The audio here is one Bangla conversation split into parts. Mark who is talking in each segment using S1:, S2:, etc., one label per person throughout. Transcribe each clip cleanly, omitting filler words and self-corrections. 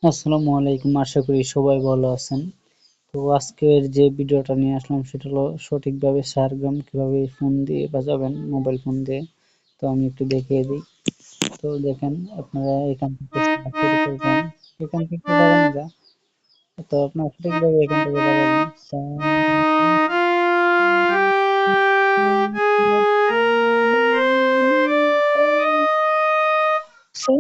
S1: আসসালামু আলাইকুম, আশা করি সবাই ভালো আছেন। তো আজকের যে ভিডিওটা নিয়ে আসলাম সেটা হলো সঠিকভাবে সারগ্রাম কিভাবে ফোন দিয়ে বাজাবেন, মোবাইল ফোন দিয়ে। তো আমি একটু দেখিয়ে দিই। তো দেখেন, আপনারা এখান থেকে start শুরু করবেন, এখান থেকে বাজানো যায়। তো আপনারা সঠিকভাবে এখান থেকে বাজাবেন। সা সা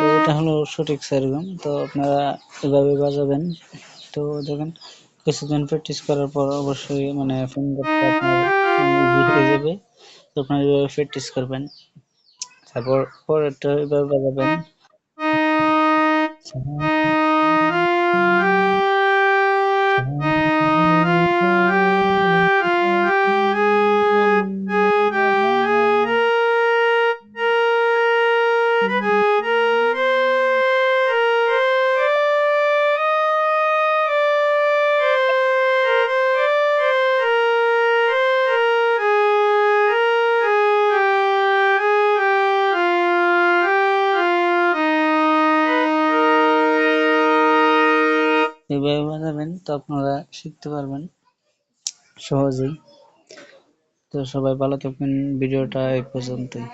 S1: তো এটা হলো সঠিক সারগ্রাম। তো আপনারা এভাবে বাজাবেন। তো দেখেন, কিছুদিন প্র্যাকটিস করার পর অবশ্যই মানে ফিঙ্গারটা আপনার ইজি হয়ে যাবে। তো আপনারা এভাবে প্র্যাকটিস করবেন। তারপর পরেরটা এভাবে বাজাবেন। সা সা রে গা এভাবে বাজাবেন। তো আপনারা শিখতে পারবেন সহজেই। তো সবাই ভালো থাকবেন। ভিডিওটা এই পর্যন্তই।